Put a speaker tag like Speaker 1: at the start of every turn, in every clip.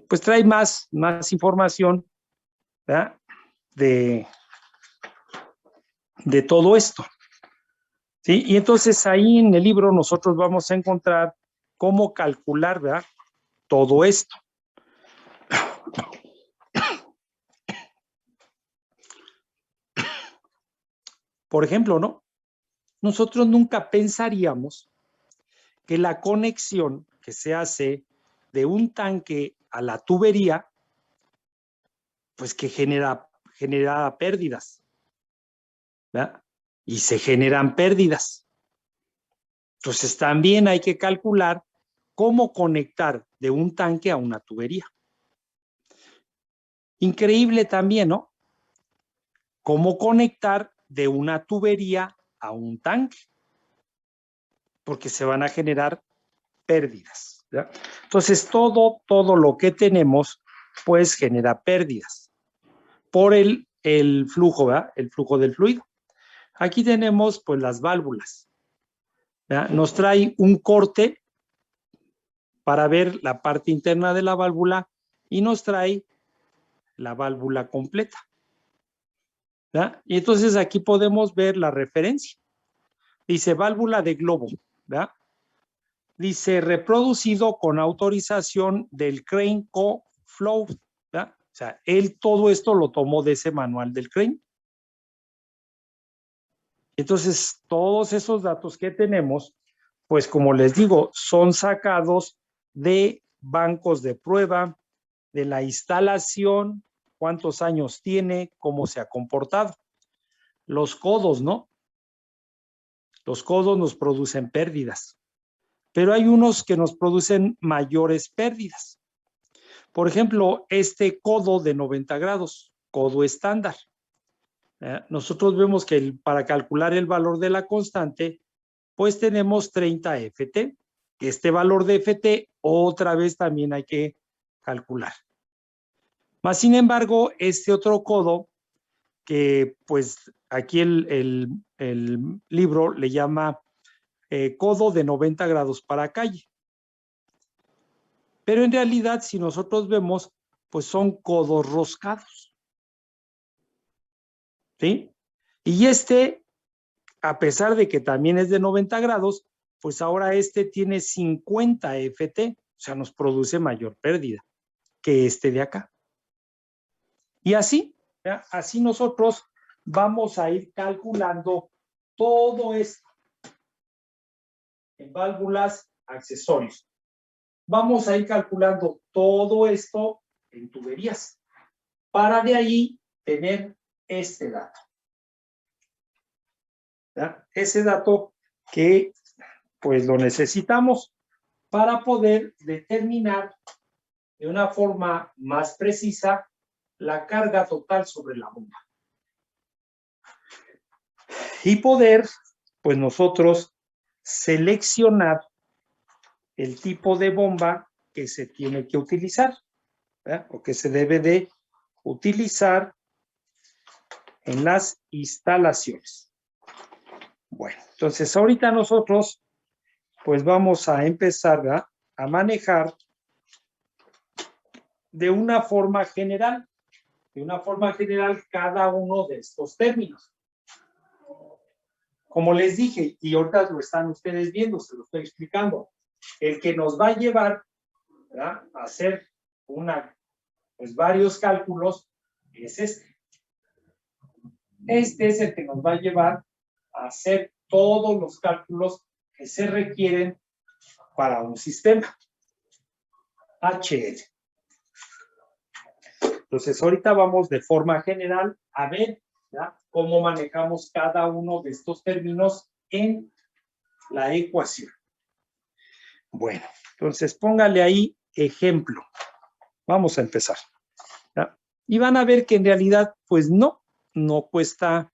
Speaker 1: pues trae más información, ¿verdad? De todo esto. ¿Sí? Y entonces ahí en el libro nosotros vamos a encontrar cómo calcular, ¿verdad? Todo esto. Por ejemplo, ¿no? Nosotros nunca pensaríamos que la conexión que se hace de un tanque a la tubería, pues que genera pérdidas, ¿verdad? Y se generan pérdidas. Entonces también hay que calcular cómo conectar de un tanque a una tubería. Increíble también, ¿no? Cómo conectar de una tubería a un tanque, porque se van a generar pérdidas, ¿ya? Entonces todo lo que tenemos pues genera pérdidas por el flujo, ¿verdad? El flujo del fluido. Aquí tenemos pues las válvulas, ¿verdad? Nos trae un corte para ver la parte interna de la válvula y nos trae la válvula completa, ¿verdad? Y entonces aquí podemos ver la referencia. Dice válvula de globo, ¿verdad? Dice reproducido con autorización del Crane Co. Flow, ¿verdad? O sea, él todo esto lo tomó de ese manual del Crane. Entonces, todos esos datos que tenemos, pues como les digo, son sacados de bancos de prueba, de la instalación, cuántos años tiene, cómo se ha comportado. Los codos, ¿no? Los codos nos producen pérdidas, pero hay unos que nos producen mayores pérdidas. Por ejemplo, este codo de 90 grados, codo estándar. Nosotros vemos que para calcular el valor de la constante, pues tenemos 30 FT. Este valor de FT otra vez también hay que calcular. Más sin embargo, este otro codo, que pues aquí el libro le llama codo de 90 grados para calle. Pero en realidad, si nosotros vemos, pues son codos roscados. ¿Sí? Y este, a pesar de que también es de 90 grados, pues ahora este tiene 50 FT, o sea, nos produce mayor pérdida que este de acá. Y así, ¿ya? Así nosotros vamos a ir calculando todo esto en válvulas, accesorios. Vamos a ir calculando todo esto en tuberías para de ahí tener este dato. ¿Ya? Ese dato que pues lo necesitamos para poder determinar de una forma más precisa la carga total sobre la bomba. Y poder, pues nosotros, seleccionar el tipo de bomba que se tiene que utilizar, ¿verdad? O que se debe de utilizar en las instalaciones. Bueno, entonces ahorita nosotros pues vamos a empezar, ¿verdad?, a manejar de una forma general cada uno de estos términos. Como les dije, y ahorita lo están ustedes viendo, se lo estoy explicando, el que nos va a llevar, ¿verdad?, a hacer pues varios cálculos es este. Este es el que nos va a llevar a hacer todos los cálculos que se requieren para un sistema HL. Entonces, ahorita vamos de forma general a ver, ¿ya?, cómo manejamos cada uno de estos términos en la ecuación. Bueno, entonces póngale ahí ejemplo. Vamos a empezar, ¿ya? Y van a ver que en realidad, pues no cuesta,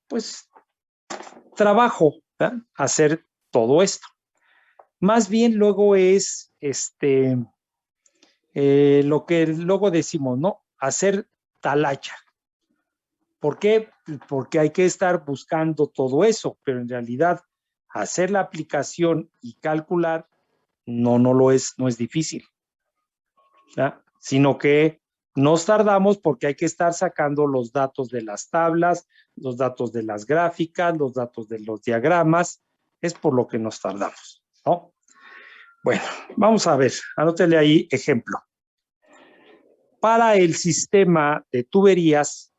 Speaker 1: pues, trabajo, ¿verdad?, hacer todo esto. Más bien luego es lo que luego decimos, ¿no?, hacer talacha. ¿Por qué? Porque hay que estar buscando todo eso, pero en realidad hacer la aplicación y calcular no lo es, no es difícil. ¿ya? Sino que nos tardamos porque hay que estar sacando los datos de las tablas, los datos de las gráficas, los datos de los diagramas. Es por lo que nos tardamos, ¿no? Bueno, vamos a ver, anótele ahí ejemplo. Para el sistema de tuberías,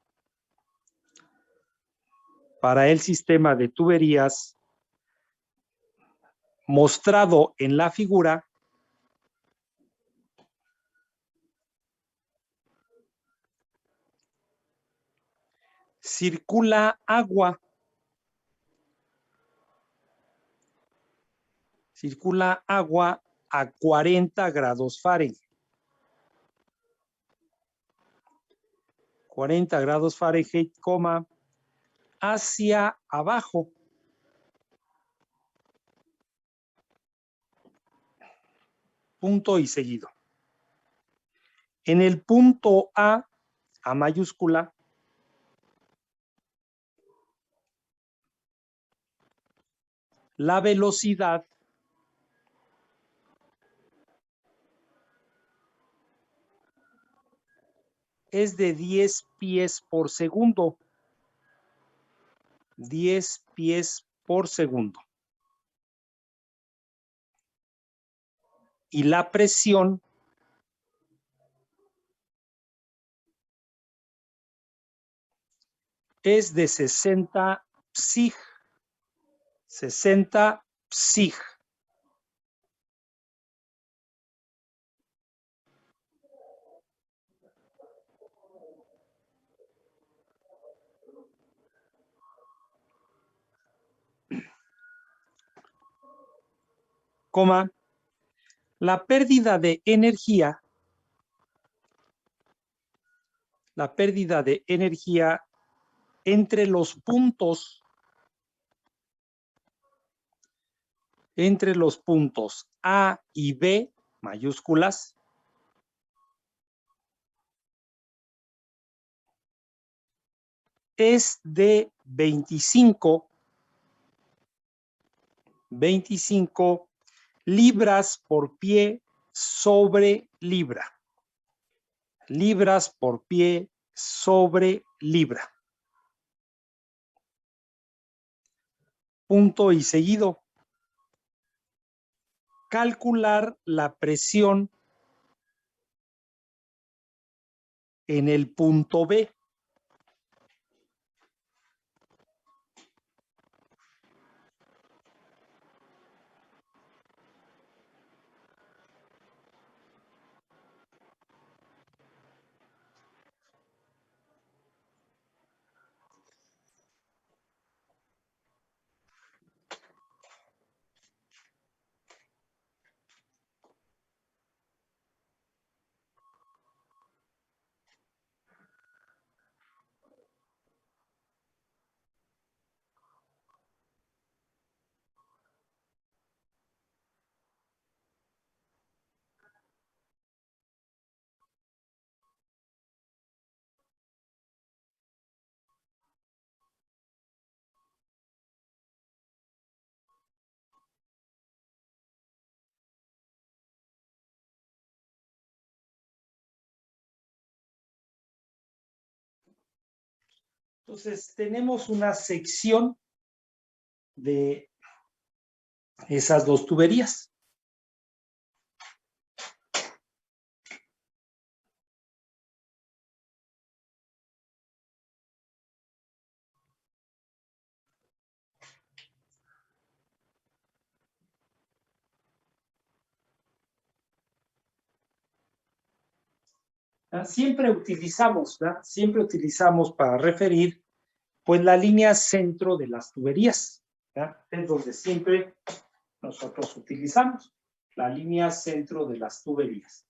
Speaker 1: mostrado en la figura, circula agua a 40 grados Fahrenheit. 40 grados Fahrenheit, hacia abajo. Punto y seguido. En el punto A mayúscula, la velocidad es de 10 pies por segundo. 10 pies por segundo. Y la presión es de 60 psig. 60 psig. Coma, la pérdida de energía entre los puntos A y B mayúsculas es de 25 libras por pie sobre libra. Libras por pie sobre libra. Punto y seguido. Calcular la presión en el punto B. Entonces, tenemos una sección de esas dos tuberías. Siempre utilizamos para referir pues la línea centro de las tuberías, ¿verdad? Es donde siempre nosotros utilizamos la línea centro de las tuberías.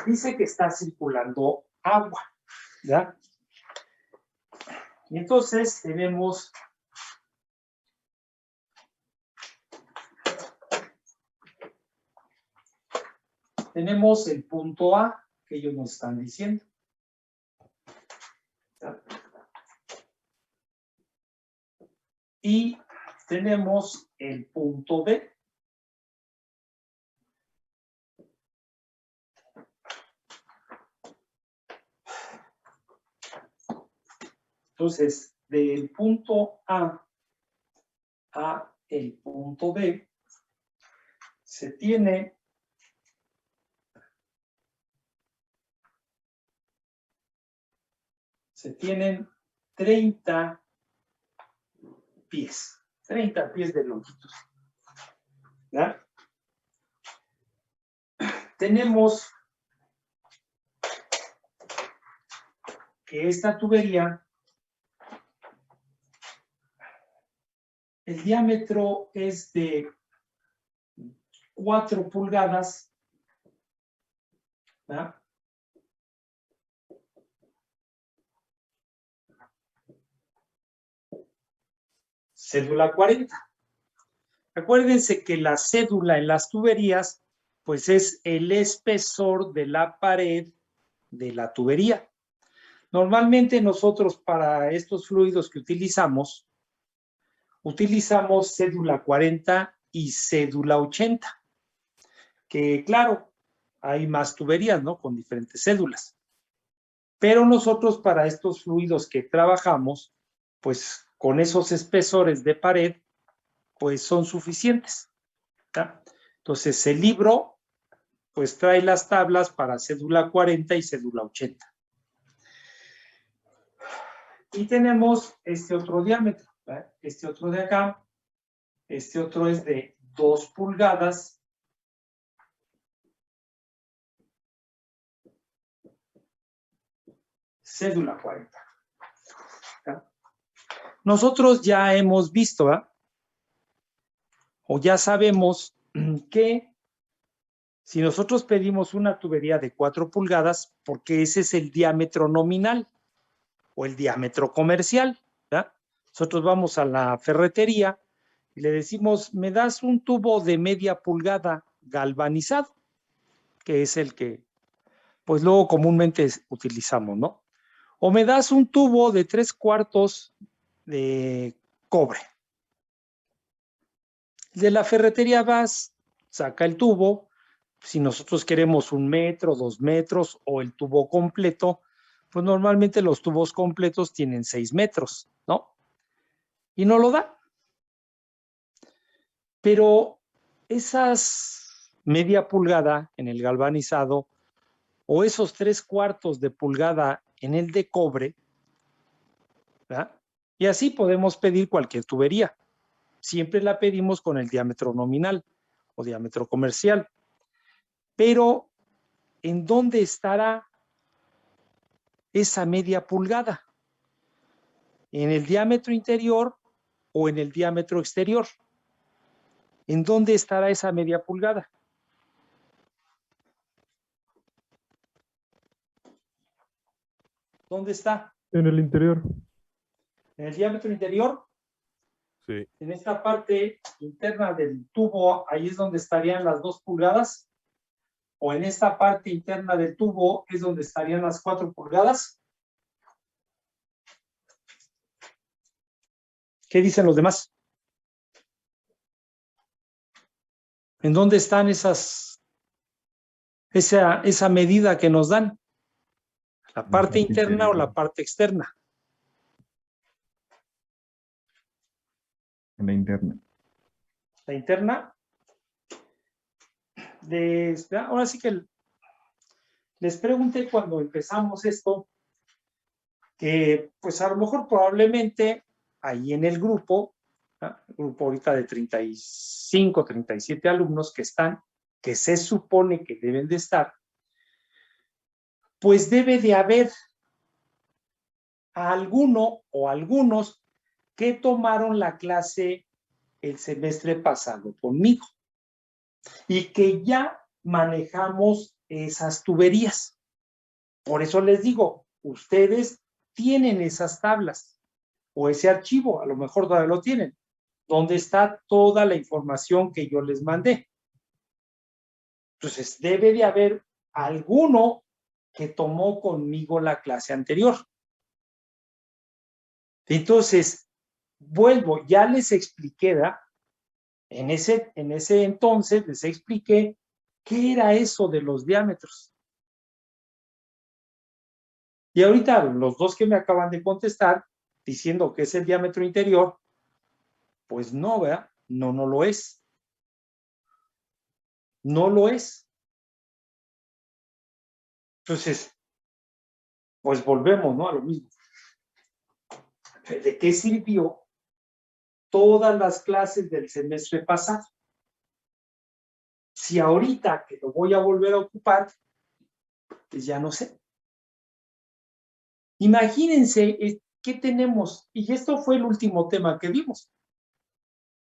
Speaker 1: Dice que está circulando agua, ¿ya? Y entonces tenemos el punto A que ellos nos están diciendo. ¿Ya? Y tenemos el punto B. Entonces, del punto A el punto B, se tienen 30 pies, 30 pies de longitud. ¿Ya? Tenemos que esta tubería, el diámetro es de 4 pulgadas, ¿verdad? Cédula 40. Acuérdense que la cédula en las tuberías, pues es el espesor de la pared de la tubería. Normalmente nosotros para estos fluidos que utilizamos cédula 40 y cédula 80, que claro, hay más tuberías, ¿no? Con diferentes cédulas. Pero nosotros para estos fluidos que trabajamos, pues con esos espesores de pared, pues son suficientes. ¿Ya? Entonces el libro, pues trae las tablas para cédula 40 y cédula 80. Y tenemos este otro diámetro, ¿verdad? Este otro de acá, este otro es de 2 pulgadas. Cédula 40. ¿Ya? Nosotros ya hemos visto, ¿verdad? O ya sabemos que si nosotros pedimos una tubería de 4 pulgadas, porque ese es el diámetro nominal o el diámetro comercial, ¿verdad? Nosotros vamos a la ferretería y le decimos, me das un tubo de media pulgada galvanizado, que es el que, pues luego comúnmente utilizamos, ¿no? O me das un tubo de 3/4 de cobre. De la ferretería vas, saca el tubo. Si nosotros queremos 1 metro, 2 metros o el tubo completo, pues normalmente los tubos completos tienen 6 metros, ¿no? Y no lo da. Pero esas media pulgada en el galvanizado o esos 3/4 de pulgada en el de cobre, ¿verdad? Y así podemos pedir cualquier tubería. Siempre la pedimos con el diámetro nominal o diámetro comercial. Pero, ¿en dónde estará esa media pulgada? ¿En el diámetro interior o en el diámetro exterior? ¿En dónde estará esa media pulgada? ¿Dónde está?
Speaker 2: En el interior.
Speaker 1: ¿En el diámetro interior?
Speaker 2: Sí.
Speaker 1: En esta parte interna del tubo, ahí es donde estarían las 2 pulgadas. ¿O en esta parte interna del tubo es donde estarían las 4 pulgadas? ¿Qué dicen los demás? ¿En dónde están esa medida que nos dan? ¿La parte interna o la parte externa?
Speaker 2: En la interna.
Speaker 1: La interna. Ahora sí que les pregunté cuando empezamos esto, que pues a lo mejor probablemente ahí en el grupo, ¿no? El grupo ahorita de 35, 37 alumnos que están, que se supone que deben de estar, pues debe de haber alguno o algunos que tomaron la clase el semestre pasado conmigo y que ya manejamos esas tuberías. Por eso les digo, ustedes tienen esas tablas o ese archivo, a lo mejor todavía lo tienen, donde está toda la información que yo les mandé. Entonces, debe de haber alguno que tomó conmigo la clase anterior. Entonces, vuelvo, ya les expliqué, ¿verdad? En ese entonces les expliqué qué era eso de los diámetros. Y ahorita los dos que me acaban de contestar diciendo que es el diámetro interior, pues no, ¿verdad? No, no lo es. No lo es. Entonces, pues volvemos, ¿no? A lo mismo. ¿De qué sirvió todas las clases del semestre pasado? Si ahorita que lo voy a volver a ocupar, pues ya no sé. Imagínense qué tenemos, y esto fue el último tema que vimos.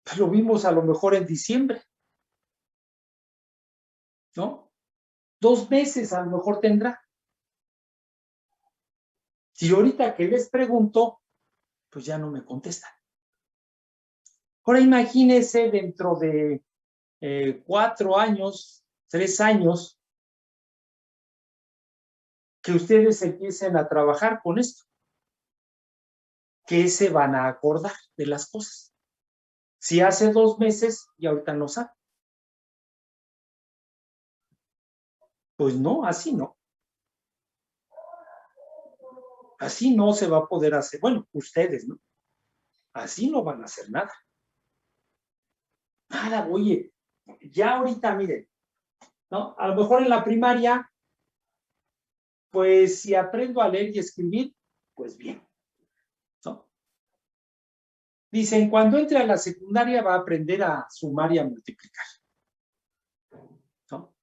Speaker 1: Pues lo vimos a lo mejor en diciembre, ¿no? 2 meses a lo mejor tendrá. Si ahorita que les pregunto, pues ya no me contestan. Ahora imagínense dentro de 4 años, 3 años, que ustedes empiecen a trabajar con esto. ¿Qué se van a acordar de las cosas? Si hace 2 meses y ahorita no saben. Pues no, así no. Así no se va a poder hacer. Bueno, ustedes, ¿no? Así no van a hacer nada. Nada, oye, ya ahorita, miren, ¿no? A lo mejor en la primaria, pues si aprendo a leer y escribir, pues bien, ¿no? Dicen, cuando entre a la secundaria va a aprender a sumar y a multiplicar, ¿no?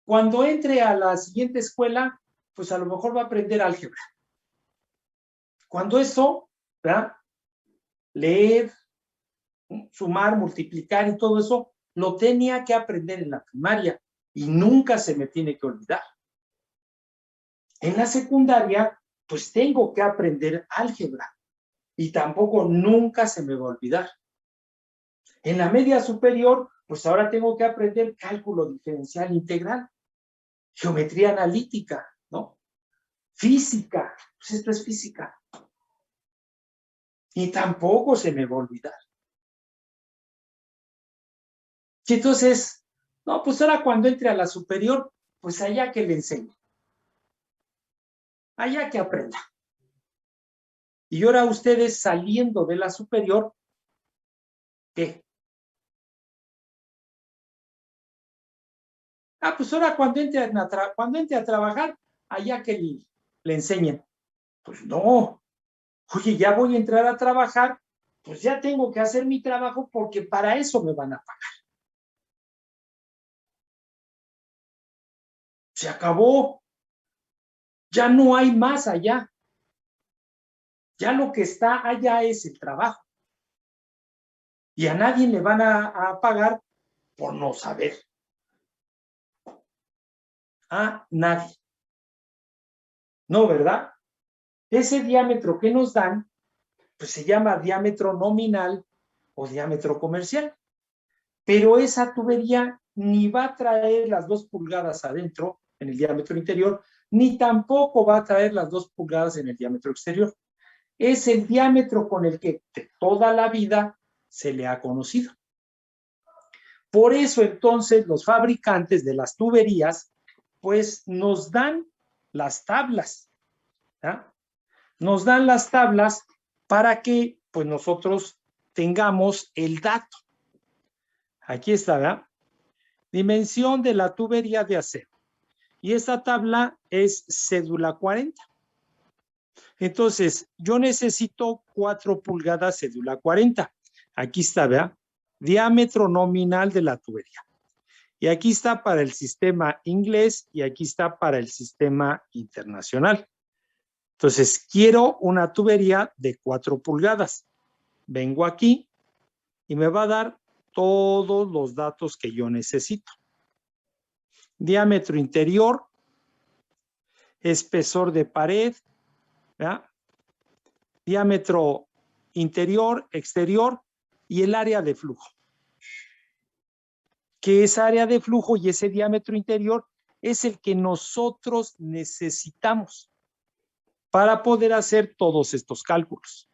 Speaker 1: Cuando entre a la siguiente escuela, pues a lo mejor va a aprender álgebra. Cuando eso, ¿verdad? Leer, sumar, multiplicar y todo eso, lo tenía que aprender en la primaria y nunca se me tiene que olvidar. En la secundaria, pues tengo que aprender álgebra y tampoco nunca se me va a olvidar. En la media superior, pues ahora tengo que aprender cálculo diferencial integral, geometría analítica, ¿no? Física, pues esto es física. Y tampoco se me va a olvidar. Y entonces, no, pues ahora cuando entre a la superior, pues allá que le enseñe. Allá que aprenda. Y ahora ustedes saliendo de la superior, ¿qué? Ah, pues ahora cuando entre a trabajar, allá que le enseñen. Pues no. Oye, ya voy a entrar a trabajar, pues ya tengo que hacer mi trabajo porque para eso me van a pagar. Se acabó. Ya no hay más allá. Ya lo que está allá es el trabajo. Y a nadie le van a pagar por no saber. A nadie. No, ¿verdad? Ese diámetro que nos dan, pues se llama diámetro nominal o diámetro comercial. Pero esa tubería ni va a traer las 2 pulgadas adentro, en el diámetro interior, ni tampoco va a traer las 2 pulgadas en el diámetro exterior. Es el diámetro con el que de toda la vida se le ha conocido. Por eso entonces los fabricantes de las tuberías pues nos dan las tablas, ¿ya? Nos dan las tablas para que pues nosotros tengamos el dato. Aquí está, ¿verdad? Dimensión de la tubería de acero. Y esta tabla es cédula 40. Entonces, yo necesito 4 pulgadas cédula 40. Aquí está, ¿verdad? Diámetro nominal de la tubería. Y aquí está para el sistema inglés y aquí está para el sistema internacional. Entonces, quiero una tubería de 4 pulgadas. Vengo aquí y me va a dar todos los datos que yo necesito. Diámetro interior, espesor de pared, ¿verdad? Diámetro interior, exterior y el área de flujo. Que esa área de flujo y ese diámetro interior es el que nosotros necesitamos para poder hacer todos estos cálculos.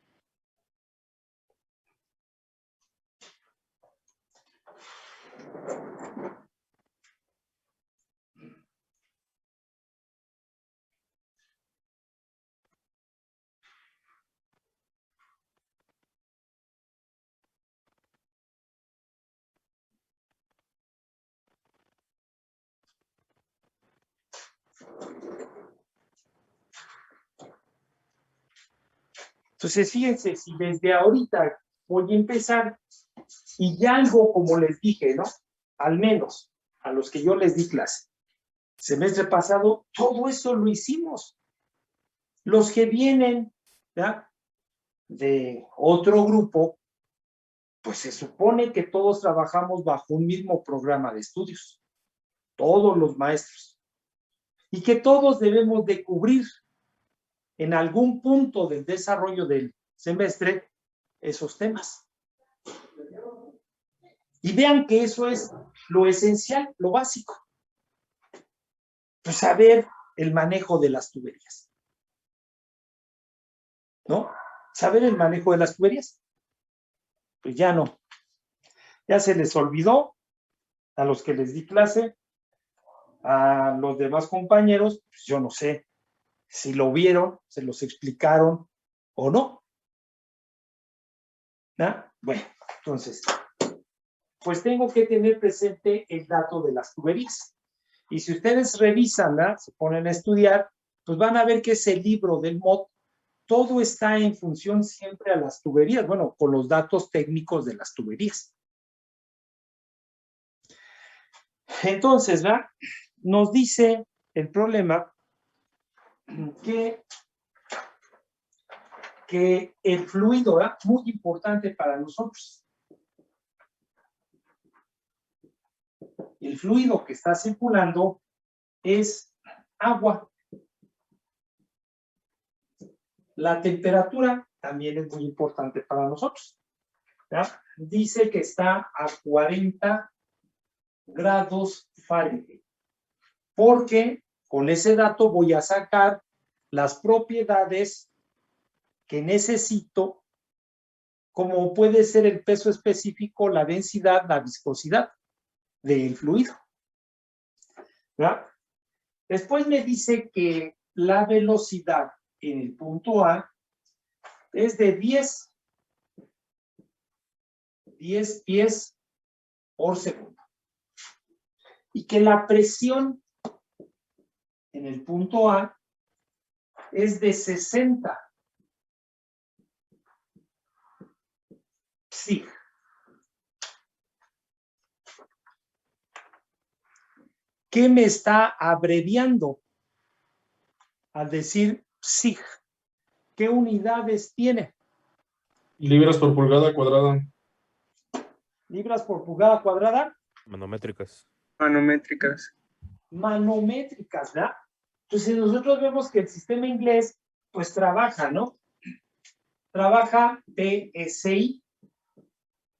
Speaker 1: Entonces, fíjense, si desde ahorita voy a empezar y ya algo, como les dije, ¿no? Al menos a los que yo les di clase. Semestre pasado, todo eso lo hicimos. Los que vienen, ¿ya?, de otro grupo, pues se supone que todos trabajamos bajo un mismo programa de estudios, todos los maestros, y que todos debemos de cubrir en algún punto del desarrollo del semestre esos temas. Y vean que eso es lo esencial, lo básico. Pues saber el manejo de las tuberías, ¿no? Saber el manejo de las tuberías. Pues ya no. Ya se les olvidó a los que les di clase, a los demás compañeros, pues yo no sé si lo vieron, se los explicaron o no. ¿No? Bueno, entonces, pues tengo que tener presente el dato de las tuberías. Y si ustedes revisan, ¿no?, se ponen a estudiar, pues van a ver que ese libro del MOD, todo está en función siempre a las tuberías, bueno, con los datos técnicos de las tuberías. Entonces, ¿verdad?, nos dice el problema que el fluido, ¿verdad?, muy importante para nosotros. El fluido que está circulando es agua. La temperatura también es muy importante para nosotros, ¿verdad? Dice que está a 40 grados Fahrenheit, porque con ese dato voy a sacar las propiedades que necesito, como puede ser el peso específico, la densidad, la viscosidad del fluido, ¿verdad? Después me dice que la velocidad en el punto A es de 10 pies por segundo. Y que la presión en el punto A es de 60 psi. ¿Qué me está abreviando al decir psi? ¿Qué unidades tiene?
Speaker 3: Libras por pulgada cuadrada.
Speaker 1: ¿Libras por pulgada cuadrada?
Speaker 2: Manométricas.
Speaker 4: Manométricas.
Speaker 1: Manométricas, ¿verdad? Entonces nosotros vemos que el sistema inglés pues trabaja, ¿no? Trabaja PSI,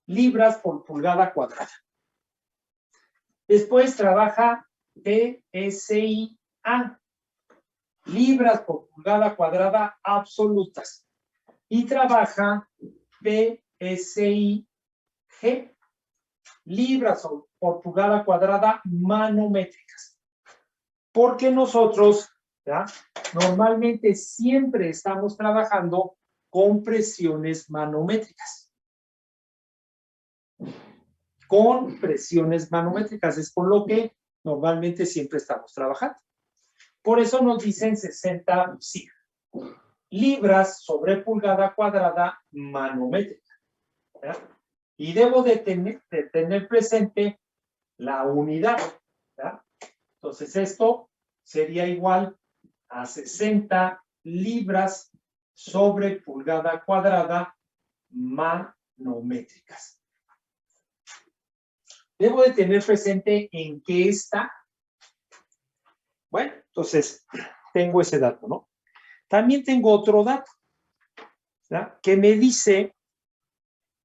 Speaker 1: libras por pulgada cuadrada. Después trabaja PSI-A, libras por pulgada cuadrada absolutas. Y trabaja PSI-G, libras por pulgada cuadrada manométricas. Porque nosotros, ¿ya?, normalmente siempre estamos trabajando con presiones manométricas. Con presiones manométricas es con lo que normalmente siempre estamos trabajando. Por eso nos dicen 60 psi, libras sobre pulgada cuadrada manométrica, ¿verdad? Y debo de tener presente la unidad, ¿verdad? Entonces esto sería igual a 60 libras sobre pulgada cuadrada manométricas. Debo de tener presente en qué está. Bueno, entonces tengo ese dato, ¿no? También tengo otro dato, ¿verdad?, que me dice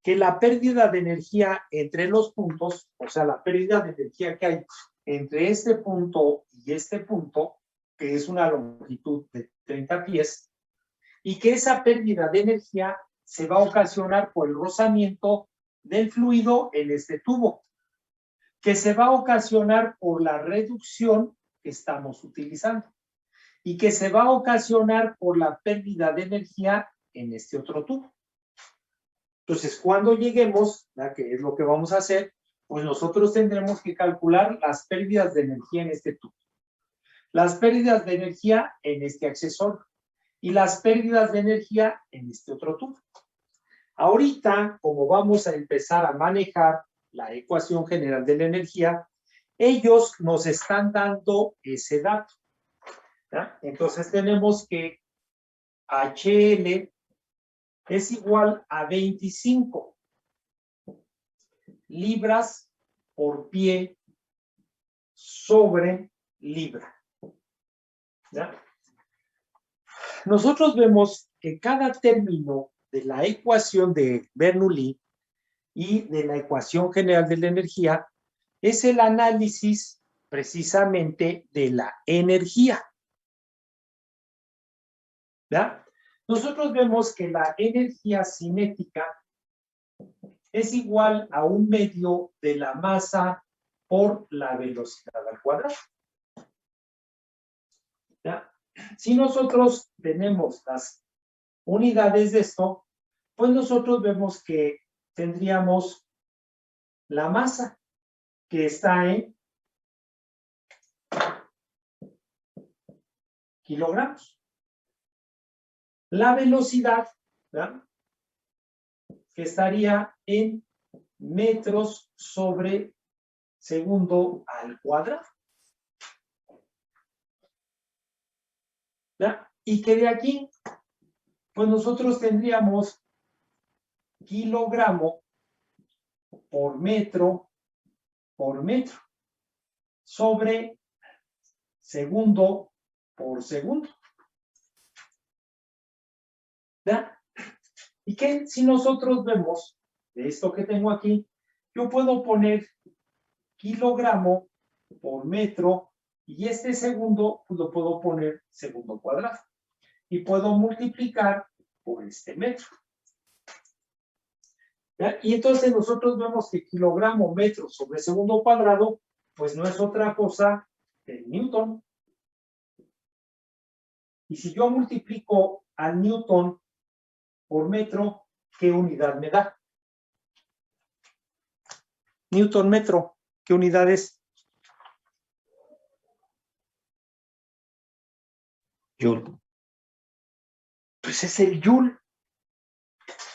Speaker 1: que la pérdida de energía entre los puntos, o sea, la pérdida de energía que hay entre este punto y este punto, que es una longitud de 30 pies, y que esa pérdida de energía se va a ocasionar por el rozamiento del fluido en este tubo, que se va a ocasionar por la reducción que estamos utilizando y que se va a ocasionar por la pérdida de energía en este otro tubo. Entonces, cuando lleguemos, ¿verdad?, que es lo que vamos a hacer, pues nosotros tendremos que calcular las pérdidas de energía en este tubo, las pérdidas de energía en este accesorio y las pérdidas de energía en este otro tubo. Ahorita, como vamos a empezar a manejar la ecuación general de la energía, ellos nos están dando ese dato, ¿ya? Entonces tenemos que HL es igual a 25 libras por pie sobre libra, ¿ya? Nosotros vemos que cada término de la ecuación de Bernoulli y de la ecuación general de la energía es el análisis precisamente de la energía, ¿ya? Nosotros vemos que la energía cinética es igual a 1/2 de la masa por la velocidad al cuadrado, ¿ya? Si nosotros tenemos las unidades de esto, pues nosotros vemos que tendríamos la masa que está en kilogramos. La velocidad, ¿verdad?, que estaría en metros sobre segundo al cuadrado, ¿verdad? Y que de aquí, pues nosotros tendríamos kilogramo por metro sobre segundo por segundo, ¿verdad? Y que si nosotros vemos de esto que tengo aquí, yo puedo poner kilogramo por metro y este segundo pues lo puedo poner segundo cuadrado y puedo multiplicar por este metro, ¿ya? Y entonces nosotros vemos que kilogramo metro sobre segundo cuadrado pues no es otra cosa que Newton. Y si yo multiplico al Newton por metro, ¿qué unidad me da? Newton metro, ¿qué unidad es? Joule. Pues es el Joule,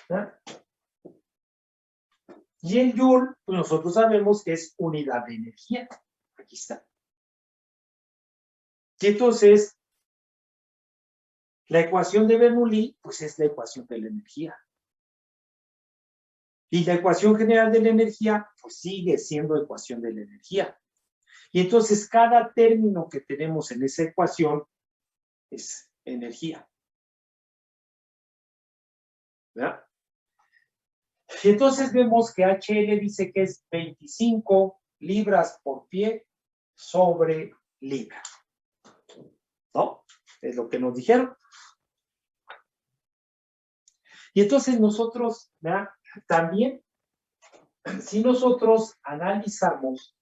Speaker 1: ¿verdad? Y el Joule, pues nosotros sabemos que es unidad de energía. Aquí está. Y entonces, la ecuación de Bernoulli, pues es la ecuación de la energía. Y la ecuación general de la energía, pues sigue siendo ecuación de la energía. Y entonces, cada término que tenemos en esa ecuación es energía, ¿verdad? Y entonces vemos que HL dice que es 25 libras por pie sobre libra, ¿no? Es lo que nos dijeron. Y entonces nosotros, ¿verdad?, también, si nosotros analizamos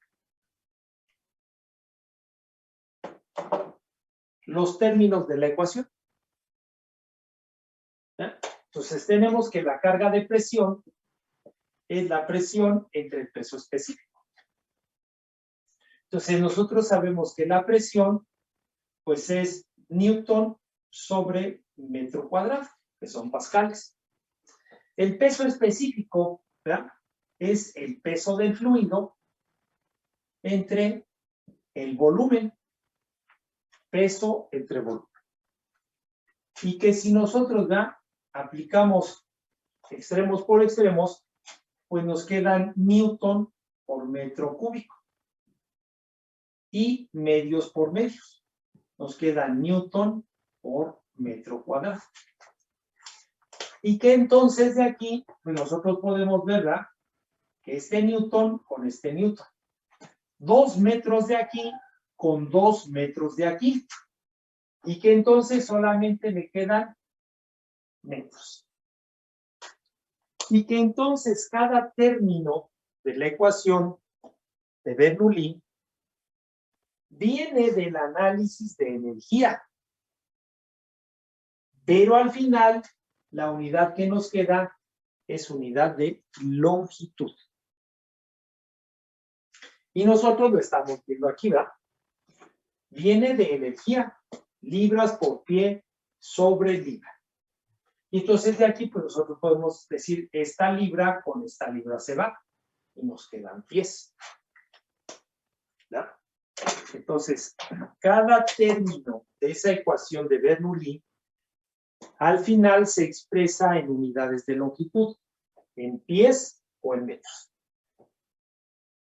Speaker 1: los términos de la ecuación, ¿verdad?, entonces tenemos que la carga de presión es la presión entre el peso específico. Entonces nosotros sabemos que la presión pues es Newton sobre metro cuadrado, que son pascales. El peso específico, ¿verdad?, es el peso del fluido entre el volumen, peso entre volumen. Y que si nosotros, ¿verdad?, aplicamos extremos por extremos, pues nos quedan Newton por metro cúbico. Y medios por medios. Nos queda Newton por metro cuadrado. Y que entonces de aquí, pues nosotros podemos ver, ¿verdad?, que este Newton con este Newton. 2 metros de aquí con 2 metros de aquí. Y que entonces solamente me quedan metros. Y que entonces cada término de la ecuación de Bernoulli viene del análisis de energía. Pero al final, la unidad que nos queda es unidad de longitud. Y nosotros lo estamos viendo aquí, ¿verdad? Viene de energía, libras por pie sobre libra. Y entonces de aquí, pues nosotros podemos decir, esta libra con esta libra se va y nos quedan pies. ¿Ya? Entonces, cada término de esa ecuación de Bernoulli al final se expresa en unidades de longitud, en pies o en metros.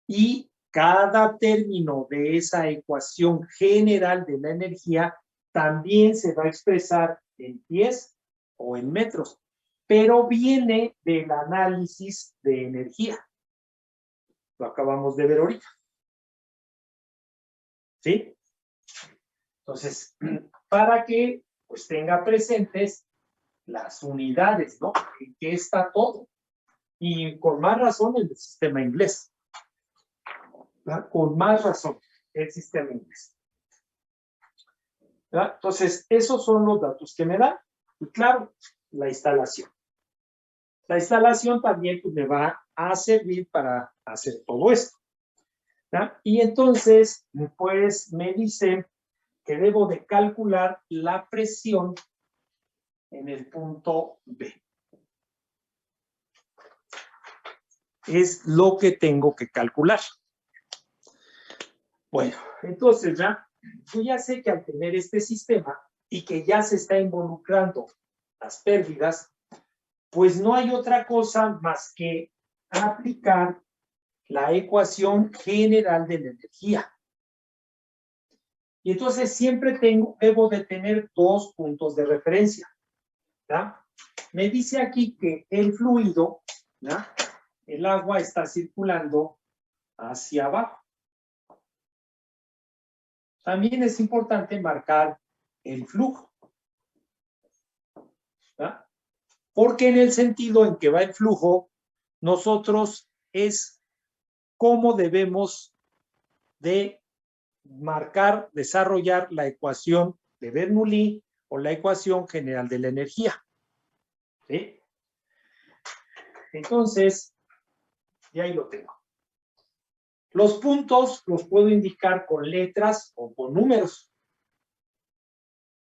Speaker 1: Y cada término de esa ecuación general de la energía también se va a expresar en pies o en metros, pero viene del análisis de energía. Lo acabamos de ver ahorita. ¿Sí? Entonces, para que pues tenga presentes las unidades, ¿no? En qué está todo. Y con más razón el sistema inglés. ¿Verdad? Con más razón el sistema inglés. ¿Verdad? Entonces, esos son los datos que me dan. Y claro, la instalación. La instalación también pues, me va a servir para hacer todo esto. ¿Verdad? Y entonces, pues me dice que debo de calcular la presión en el punto B. Es lo que tengo que calcular. Bueno, entonces ya, yo ya sé que al tener este sistema y que ya se está involucrando las pérdidas, pues no hay otra cosa más que aplicar la ecuación general de la energía. Y entonces siempre debo de tener dos puntos de referencia. ¿Ya? Me dice aquí que el fluido, ¿ya? El agua está circulando hacia abajo. También es importante marcar el flujo. ¿Ya? Porque en el sentido en que va el flujo, nosotros es cómo debemos de marcar, desarrollar la ecuación de Bernoulli o la ecuación general de la energía. ¿Sí? Entonces, ya ahí lo tengo. Los puntos los puedo indicar con letras o con números.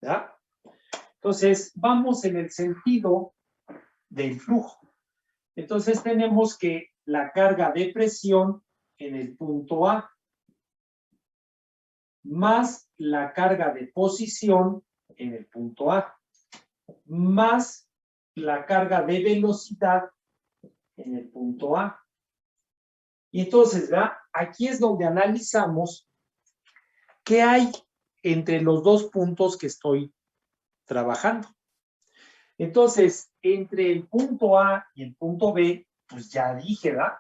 Speaker 1: ¿Ya? Entonces, vamos en el sentido del flujo. Entonces, tenemos que la carga de presión en el punto A más la carga de posición en el punto A más la carga de velocidad en el punto A. Y entonces, ¿verdad? Aquí es donde analizamos qué hay entre los dos puntos que estoy trabajando. Entonces, entre el punto A y el punto B, pues ya dije, ¿verdad?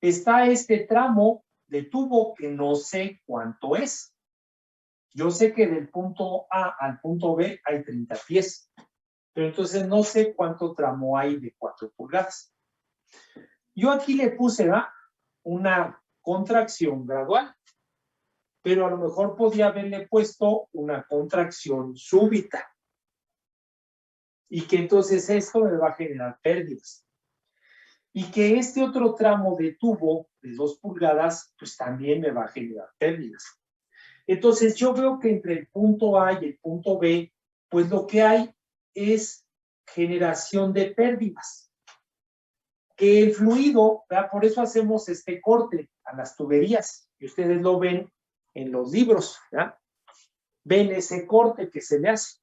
Speaker 1: Está este tramo de tubo que no sé cuánto es. Yo sé que del punto A al punto B hay 30 pies, pero entonces no sé cuánto tramo hay de 4 pulgadas. Yo aquí le puse, ¿verdad? Una contracción gradual, pero a lo mejor podía haberle puesto una contracción súbita. Y que entonces esto me va a generar pérdidas. Y que este otro tramo de tubo de 2 pulgadas, pues también me va a generar pérdidas. Entonces yo veo que entre el punto A y el punto B, pues lo que hay es generación de pérdidas. Que el fluido, ¿verdad? Por eso hacemos este corte a las tuberías, y ustedes lo ven en los libros, ¿verdad? Ven ese corte que se le hace.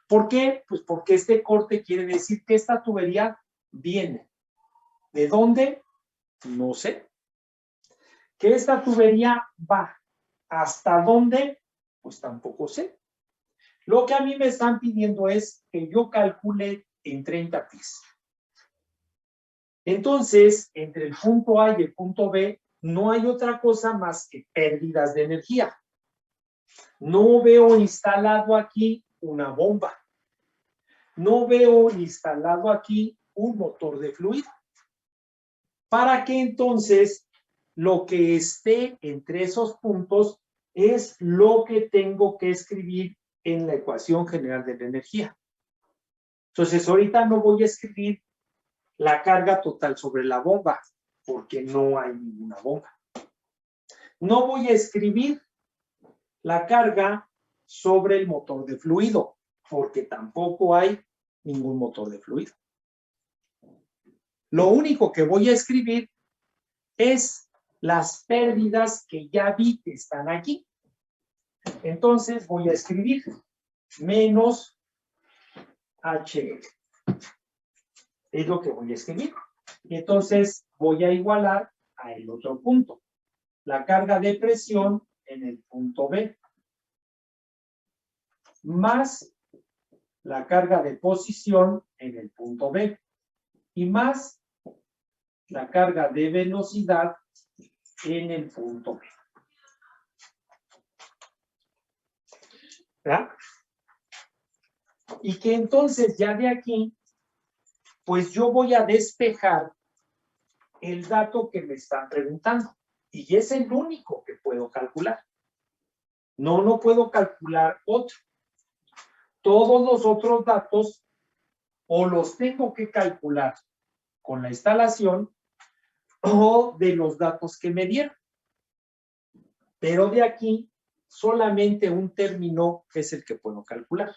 Speaker 1: ¿Por qué? Pues porque este corte quiere decir que esta tubería viene. ¿De dónde? No sé. ¿Que esta tubería va hasta dónde? Pues tampoco sé. Lo que a mí me están pidiendo es que yo calcule en 30 pies. Entonces, entre el punto A y el punto B, no hay otra cosa más que pérdidas de energía. No veo instalado aquí una bomba. No veo instalado aquí un motor de fluido. Para que entonces lo que esté entre esos puntos es lo que tengo que escribir en la ecuación general de la energía. Entonces, ahorita no voy a escribir la carga total sobre la bomba, porque no hay ninguna bomba. No voy a escribir la carga sobre el motor de fluido, porque tampoco hay ningún motor de fluido. Lo único que voy a escribir es las pérdidas que ya vi que están aquí. Entonces voy a escribir menos HL. Es lo que voy a escribir. Y entonces voy a igualar a el otro punto. La carga de presión en el punto B. Más la carga de posición en el punto B. Y más la carga de velocidad en el punto B. ¿Verdad? Y que entonces ya de aquí, pues yo voy a despejar el dato que me están preguntando. Y es el único que puedo calcular. No puedo calcular otro. Todos los otros datos o los tengo que calcular con la instalación o de los datos que me dieron. Pero de aquí solamente un término es el que puedo calcular.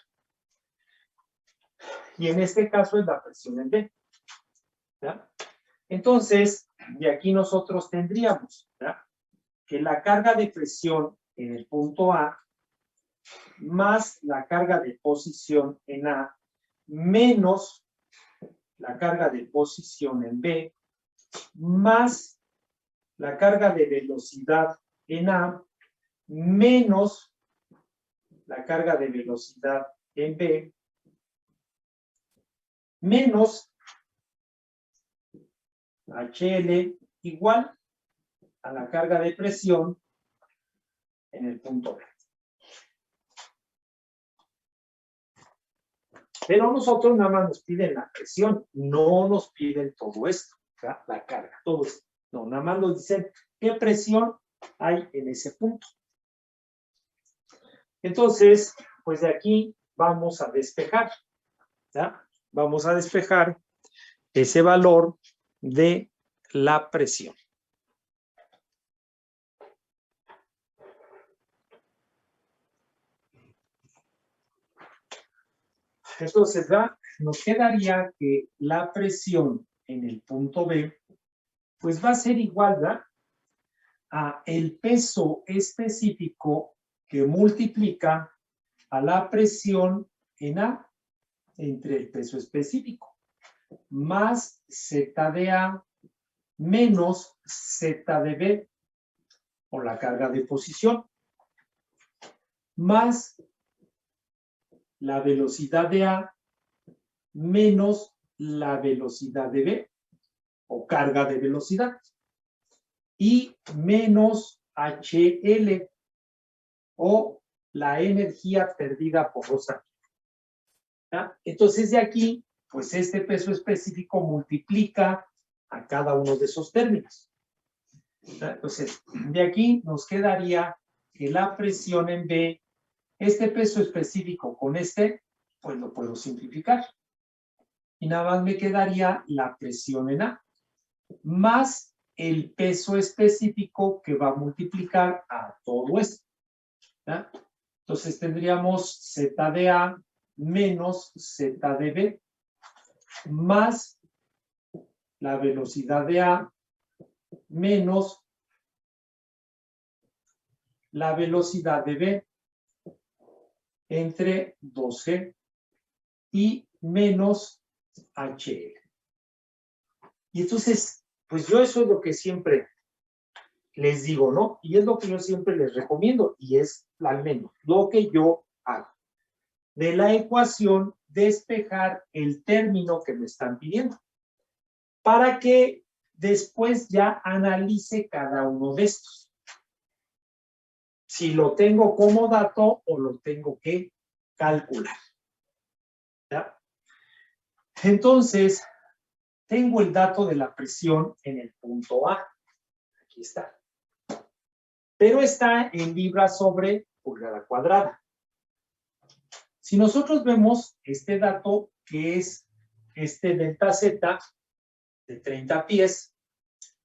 Speaker 1: Y en este caso es la presión en B. ¿Ya? Entonces, de aquí nosotros tendríamos, ¿ya?, que la carga de presión en el punto A más la carga de posición en A menos la carga de posición en B más la carga de velocidad en A menos la carga de velocidad en B menos HL igual a la carga de presión en el punto B. Pero a nosotros nada más nos piden la presión, no nos piden todo esto, ¿verdad? La carga, todo esto. No, nada más nos dicen qué presión hay en ese punto. Entonces, pues de aquí vamos a despejar, ¿ya? Vamos a despejar ese valor de la presión. Entonces, ¿verdad?, nos quedaría que la presión en el punto B, pues va a ser igual, ¿verdad?, a el peso específico que multiplica a la presión en A entre el peso específico, más Z de A menos Z de B, o la carga de posición, más la velocidad de A menos la velocidad de B, o carga de velocidad, y menos HL, o la energía perdida por rosa. Entonces de aquí, pues este peso específico multiplica a cada uno de esos términos. Entonces, de aquí nos quedaría que la presión en B, este peso específico con este, pues lo puedo simplificar. Y nada más me quedaría la presión en A, más el peso específico que va a multiplicar a todo esto. ¿Ya? Entonces tendríamos Z de A menos Z de B, más la velocidad de A menos la velocidad de B entre 2G y menos HL. Y entonces, pues yo eso es lo que siempre les digo, ¿no? Y es lo que yo siempre les recomiendo, y es al menos lo que yo hago. De la ecuación, despejar el término que me están pidiendo, para que después ya analice cada uno de estos. Si lo tengo como dato o lo tengo que calcular. ¿Ya? Entonces, tengo el dato de la presión en el punto A. Aquí está. Pero está en libras sobre pulgada cuadrada. Si nosotros vemos este dato, que es este delta Z de 30 pies,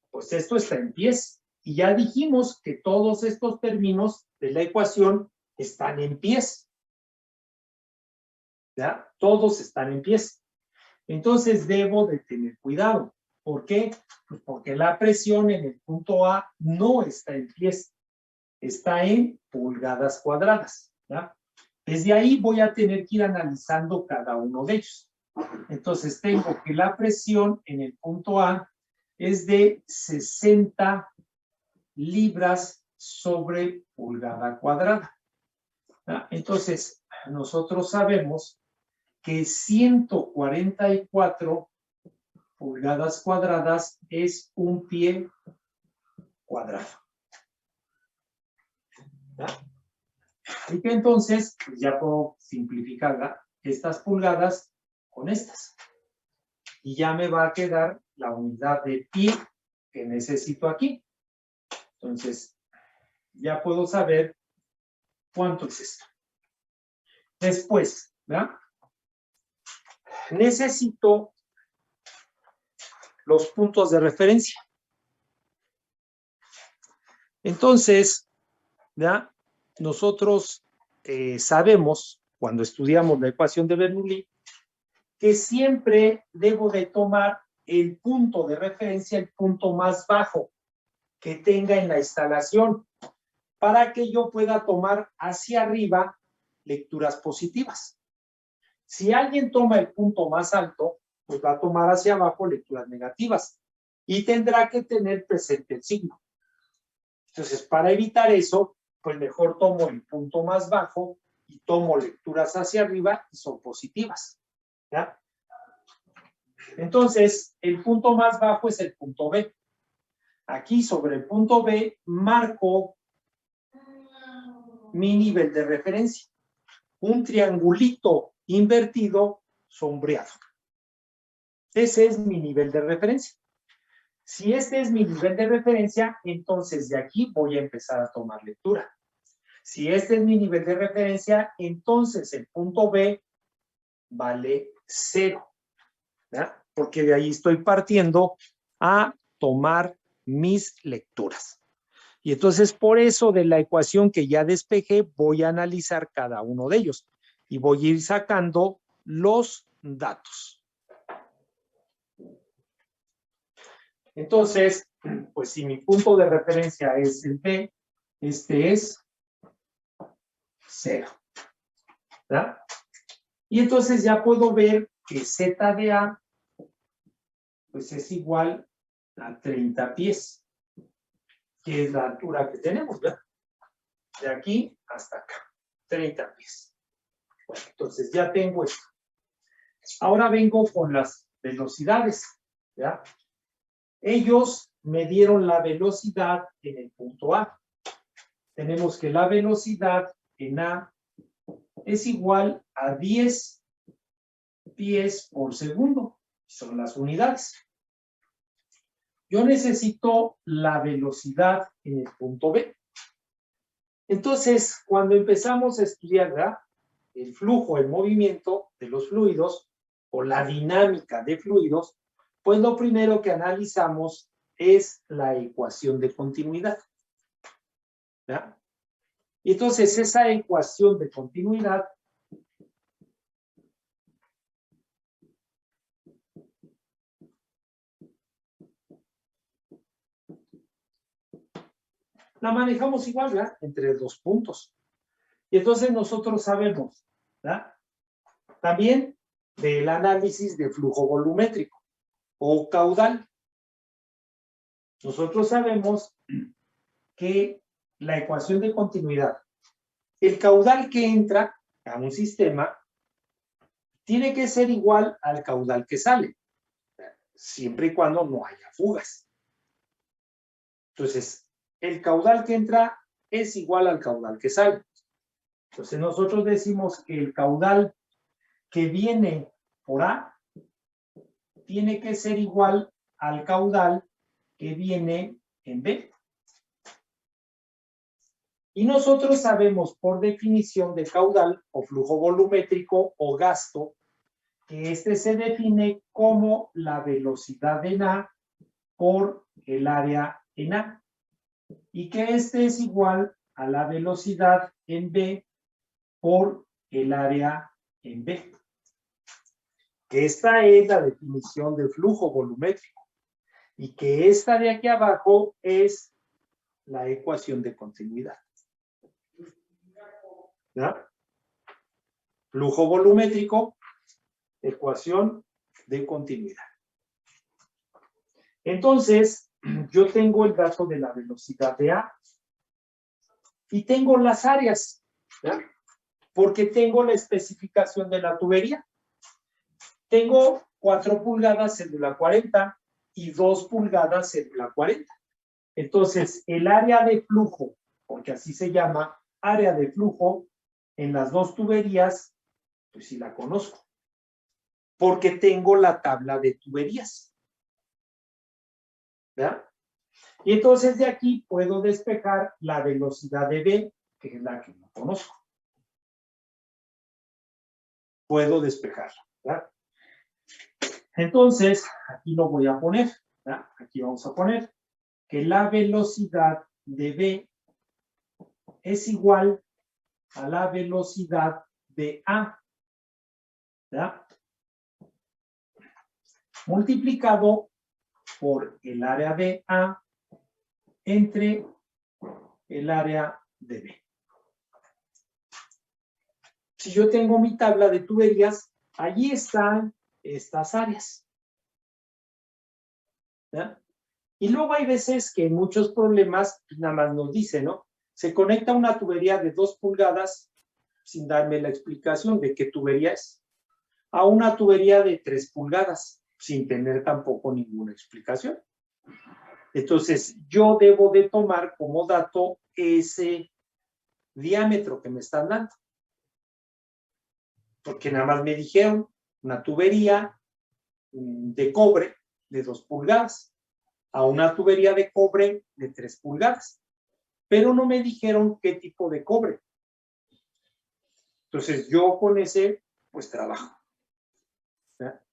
Speaker 1: pues esto está en pies. Y ya dijimos que todos estos términos de la ecuación están en pies. ¿ya? Todos están en pies. Entonces debo de tener cuidado. ¿Por qué? Pues porque la presión en el punto A no está en pies, está en pulgadas cuadradas, ¿ya? Desde ahí voy a tener que ir analizando cada uno de ellos. Entonces tengo que la presión en el punto A es de 60 libras sobre pulgada cuadrada, ¿ya? Entonces nosotros sabemos que 144 pulgadas cuadradas es un pie cuadrado, ¿ya? Y que entonces pues ya puedo simplificar estas pulgadas con estas. Y ya me va a quedar la unidad de pie que necesito aquí. Entonces, ya puedo saber cuánto es esto. Después, ¿verdad? Necesito los puntos de referencia. Entonces, ¿ya? Nosotros sabemos, cuando estudiamos la ecuación de Bernoulli, que siempre debo de tomar el punto de referencia, el punto más bajo que tenga en la instalación, para que yo pueda tomar hacia arriba lecturas positivas. Si alguien toma el punto más alto, pues va a tomar hacia abajo lecturas negativas y tendrá que tener presente el signo. Entonces, para evitar eso, pues mejor tomo el punto más bajo y tomo lecturas hacia arriba y son positivas, ¿ya? Entonces, el punto más bajo es el punto B. Aquí sobre el punto B marco mi nivel de referencia. Un triangulito invertido sombreado. Ese es mi nivel de referencia. Si este es mi nivel de referencia, entonces de aquí voy a empezar a tomar lectura. Si este es mi nivel de referencia, entonces el punto B vale 0. ¿Ya? Porque de ahí estoy partiendo a tomar mis lecturas. Y entonces por eso de la ecuación que ya despejé voy a analizar cada uno de ellos y voy a ir sacando los datos. Entonces, pues si mi punto de referencia es el B, este es 0. ¿Verdad? Y entonces ya puedo ver que Z de A pues es igual a 30 pies, que es la altura que tenemos, ¿verdad? De aquí hasta acá, 30 pies. Bueno, entonces ya tengo esto. Ahora vengo con las velocidades, ¿ya? Ellos me dieron la velocidad en el punto A. Tenemos que la velocidad en A es igual a 10 pies por segundo. Son las unidades. Yo necesito la velocidad en el punto B. Entonces, cuando empezamos a estudiar, ¿verdad?, el flujo, el movimiento de los fluidos o la dinámica de fluidos, pues lo primero que analizamos es la ecuación de continuidad, ¿verdad? Y entonces esa ecuación de continuidad la manejamos igual, ¿verdad?, entre dos puntos. Y entonces nosotros sabemos, ¿verdad?, también del análisis de flujo volumétrico o caudal. Nosotros sabemos que la ecuación de continuidad, el caudal que entra a un sistema tiene que ser igual al caudal que sale, siempre y cuando no haya fugas. Entonces, el caudal que entra es igual al caudal que sale. Entonces, nosotros decimos que el caudal que viene por A tiene que ser igual al caudal que viene en B. Y nosotros sabemos por definición de caudal o flujo volumétrico o gasto que este se define como la velocidad en A por el área en A y que este es igual a la velocidad en B por el área en B. que esta es la definición de flujo volumétrico y que esta de aquí abajo es la ecuación de continuidad. ¿Ya? Flujo volumétrico, ecuación de continuidad. Entonces, yo tengo el dato de la velocidad de A y tengo las áreas, ¿ya? Porque tengo la especificación de la tubería. Tengo 4 pulgadas célula 40 y 2 pulgadas célula 40. Entonces, el área de flujo, porque así se llama, área de flujo en las 2 tuberías, pues sí la conozco. Porque tengo la tabla de tuberías. ¿Ya? Y entonces de aquí puedo despejar la velocidad de B, que es la que no conozco. Puedo despejarla. ¿Ya? Entonces, aquí lo voy a poner. ¿Ya? Aquí vamos a poner que la velocidad de B es igual a la velocidad de A. ¿Ya? Multiplicado por el área de A entre el área de B. Si yo tengo mi tabla de tuberías, allí están estas áreas. ¿Ya? Y luego hay veces que en muchos problemas nada más nos dice, ¿no? Se conecta una tubería de 2 pulgadas sin darme la explicación de qué tubería es, a una tubería de 3 pulgadas sin tener tampoco ninguna explicación. Entonces, yo debo de tomar como dato ese diámetro que me están dando. Porque nada más me dijeron una tubería de cobre de 2 pulgadas a una tubería de cobre de 3 pulgadas. Pero no me dijeron qué tipo de cobre. Entonces, yo con ese, pues trabajo. ¿Ya?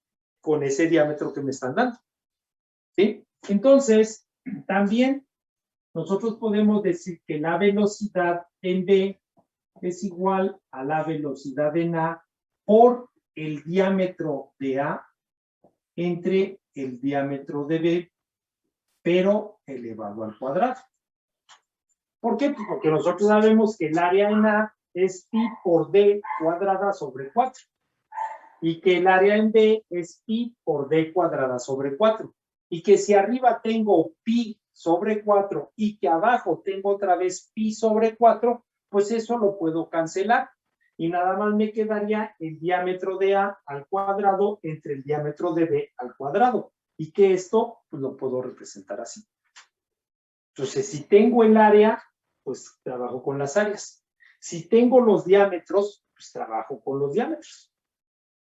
Speaker 1: Con ese diámetro que me están dando. ¿Sí? Entonces, también nosotros podemos decir que la velocidad en B es igual a la velocidad en A por el diámetro de A entre el diámetro de B, pero elevado al cuadrado. ¿Por qué? Pues porque nosotros sabemos que el área en A es pi por D cuadrada sobre 4 y que el área en B es pi por D cuadrada sobre 4 y que si arriba tengo pi sobre 4 y que abajo tengo otra vez pi sobre 4, pues eso lo puedo cancelar y nada más me quedaría el diámetro de A al cuadrado entre el diámetro de B al cuadrado y que esto pues lo puedo representar así. Entonces, si tengo el área, pues trabajo con las áreas. Si tengo los diámetros, pues trabajo con los diámetros.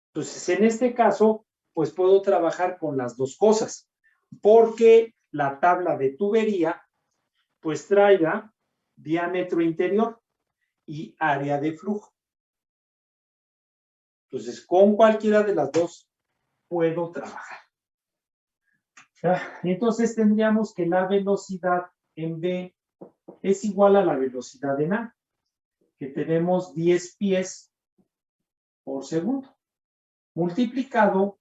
Speaker 1: Entonces, en este caso, pues puedo trabajar con las dos cosas, porque la tabla de tubería, pues traiga diámetro interior y área de flujo. Entonces, con cualquiera de las dos puedo trabajar. Entonces, tendríamos que la velocidad en B es igual a la velocidad en A, que tenemos 10 pies por segundo, multiplicado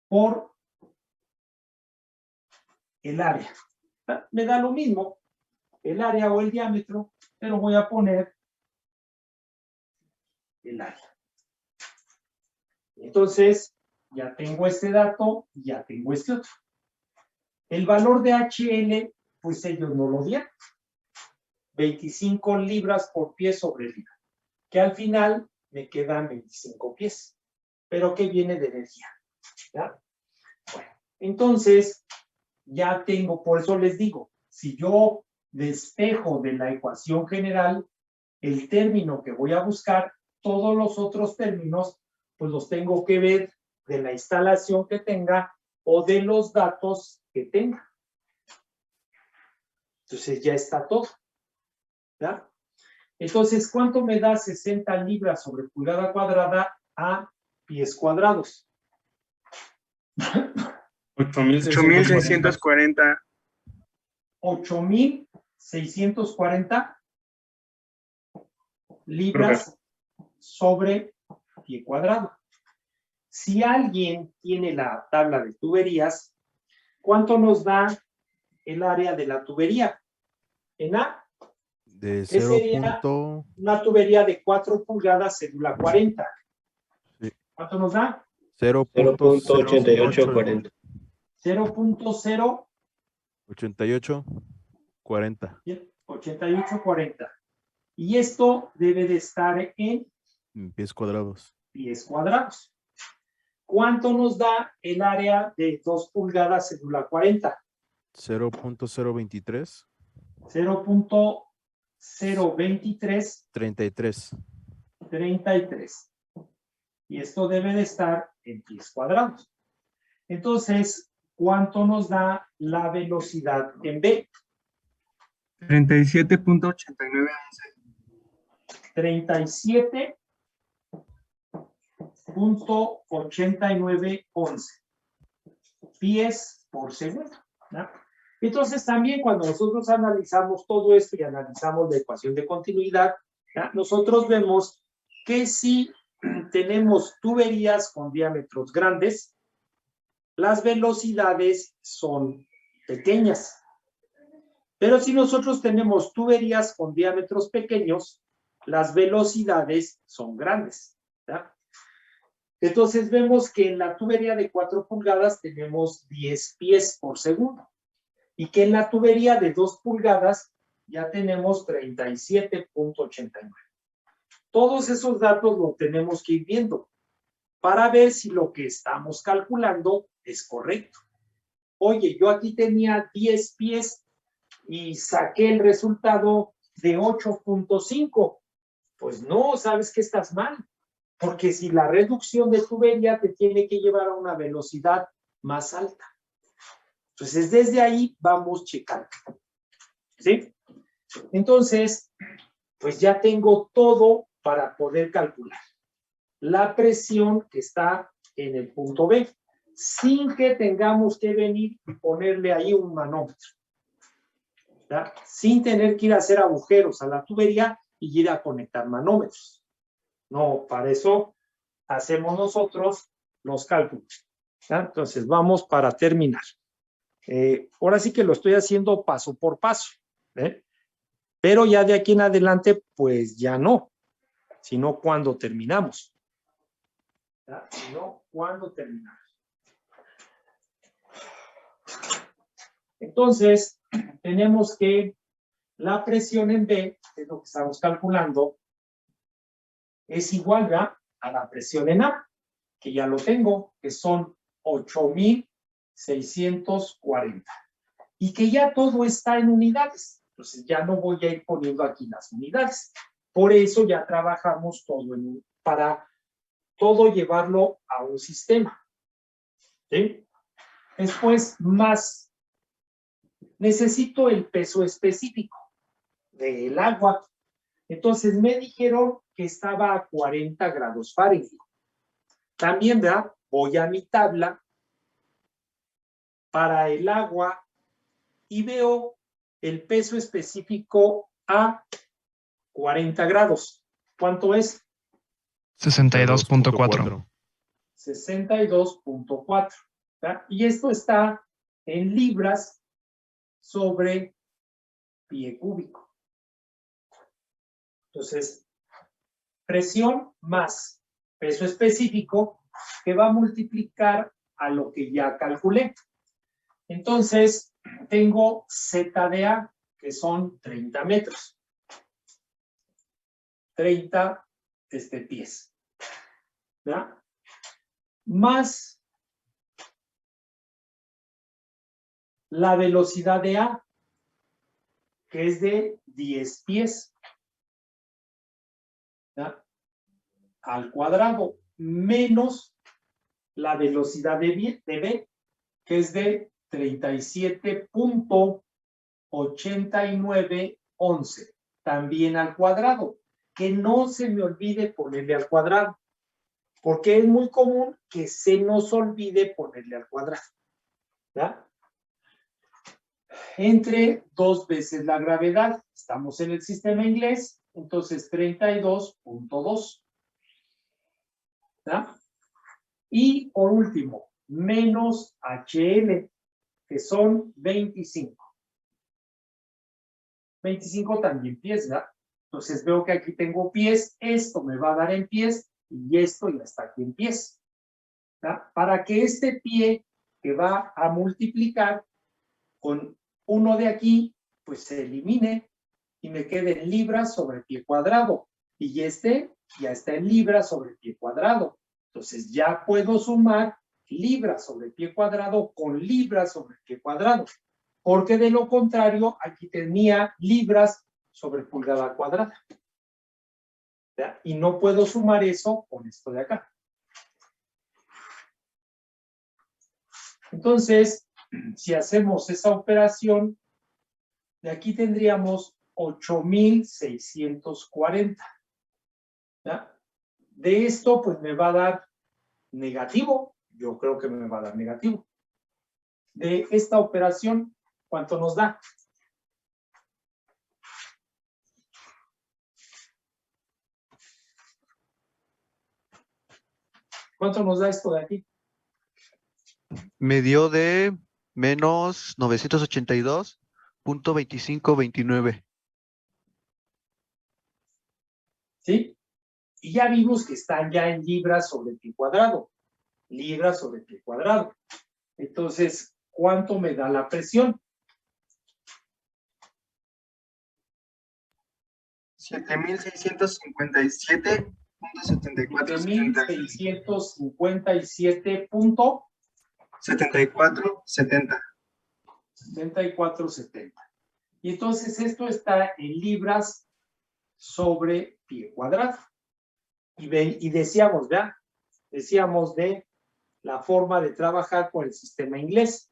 Speaker 1: por el área. Me da lo mismo el área o el diámetro, pero voy a poner el área. Entonces, ya tengo este dato y ya tengo este otro. El valor de HL, pues ellos no lo dieron. 25 libras por pie sobre libra, que al final me quedan 25 pies, pero que viene de energía. ¿Ya? Bueno, entonces, ya tengo, por eso les digo, si yo despejo de la ecuación general el término que voy a buscar, todos los otros términos, pues los tengo que ver de la instalación que tenga o de los datos que tenga. Entonces ya está todo. ¿Ya? Entonces, ¿cuánto me da 60 libras sobre pulgada cuadrada a pies cuadrados?
Speaker 3: 8,640.
Speaker 1: 8,640 libras sobre pie cuadrado. Si alguien tiene la tabla de tuberías, ¿cuánto nos da el área de la tubería? En A,
Speaker 2: De
Speaker 1: ¿qué
Speaker 2: 0.
Speaker 1: sería una tubería de 4 pulgadas, cédula 40?
Speaker 2: Sí.
Speaker 1: ¿Cuánto nos da?
Speaker 4: 0.8840.
Speaker 1: 0.0
Speaker 2: 88, 40
Speaker 1: 8840. Y esto debe de estar en
Speaker 2: pies cuadrados.
Speaker 1: pies cuadrados. ¿Cuánto nos da el área de 2 pulgadas, cédula 40?
Speaker 2: 0.023,
Speaker 1: 0.023
Speaker 2: 33.
Speaker 1: 33. Y esto debe de estar en pies cuadrados. Entonces, ¿cuánto nos da la velocidad en B?
Speaker 4: 37.89.
Speaker 1: 37.8911 pies por segundo, ¿no? Entonces, también cuando nosotros analizamos todo esto y analizamos la ecuación de continuidad, ¿no? Nosotros vemos que si tenemos tuberías con diámetros grandes, las velocidades son pequeñas. Pero si nosotros tenemos tuberías con diámetros pequeños, las velocidades son grandes, ¿ya? Entonces vemos que en la tubería de 4 pulgadas tenemos 10 pies por segundo y que en la tubería de 2 pulgadas ya tenemos 37.89. Todos esos datos los tenemos que ir viendo para ver si lo que estamos calculando es correcto. Oye, yo aquí tenía 10 pies y saqué el resultado de 8.5. Pues no, sabes que estás mal. Porque si la reducción de tubería te tiene que llevar a una velocidad más alta. Entonces, desde ahí vamos checando. ¿Sí? Entonces, pues ya tengo todo para poder calcular. La presión que está en el punto B, sin que tengamos que venir y ponerle ahí un manómetro. ¿Ya? Sin tener que ir a hacer agujeros a la tubería y ir a conectar manómetros. No, para eso hacemos nosotros los cálculos. ¿Ya? Entonces, vamos para terminar. Ahora sí que lo estoy haciendo paso por paso. Pero ya de aquí en adelante, pues ya no, sino cuando terminamos. ¿Ya? Sino cuando terminamos. Entonces, tenemos que la presión en B, que es lo que estamos calculando, es igual a la presión en A, que ya lo tengo, que son 8,640. Y que ya todo está en unidades. Entonces ya no voy a ir poniendo aquí las unidades. Por eso ya trabajamos todo para todo llevarlo a un sistema. ¿Sí? Después, más. Necesito el peso específico del agua. Entonces me dijeron que estaba a 40 grados Fahrenheit. También, ¿verdad? Voy a mi tabla para el agua y veo el peso específico a 40 grados. ¿Cuánto es?
Speaker 4: 62.4.
Speaker 1: 62.4. Y esto está en libras sobre pie cúbico. Entonces, presión más peso específico que va a multiplicar a lo que ya calculé. Entonces, tengo Z de A, que son 30 metros. 30 pies. ¿Verdad? Más la velocidad de A, que es de 10 pies. ¿Verdad? Al cuadrado, menos la velocidad de B, que es de 37.8911, también al cuadrado. Que no se me olvide ponerle al cuadrado, porque es muy común que se nos olvide ponerle al cuadrado. ¿Ya? Entre 2 veces la gravedad. Estamos en el sistema inglés, entonces 32.2. ¿Ya? Y por último, menos HL, que son 25. 25 también pies, ¿verdad? Entonces veo que aquí tengo pies, esto me va a dar en pies y esto ya está aquí en pies, ¿verdad? Para que este pie que va a multiplicar con uno de aquí, pues se elimine y me quede en libras sobre pie cuadrado. Y este ya está en libras sobre pie cuadrado. Entonces ya puedo sumar libras sobre pie cuadrado con libras sobre pie cuadrado. Porque de lo contrario, aquí tenía libras sobre pulgada cuadrada. ¿Ya? Y no puedo sumar eso con esto de acá. Entonces, si hacemos esa operación, de aquí tendríamos 8,640. ¿Ya? De esto, pues me va a dar negativo. Yo creo que me va a dar negativo. De esta operación, ¿cuánto nos da? ¿Cuánto nos da esto de aquí?
Speaker 4: Me dio de menos 982.2529.
Speaker 1: ¿Sí? Y ya vimos que están ya en libras sobre pie cuadrado. Libras sobre pie cuadrado. Entonces, ¿cuánto me da la presión?
Speaker 4: 7,657.7470.
Speaker 1: 74,70. Y entonces esto está en libras sobre pie cuadrado. Y decíamos, ¿verdad? Decíamos de la forma de trabajar con el sistema inglés.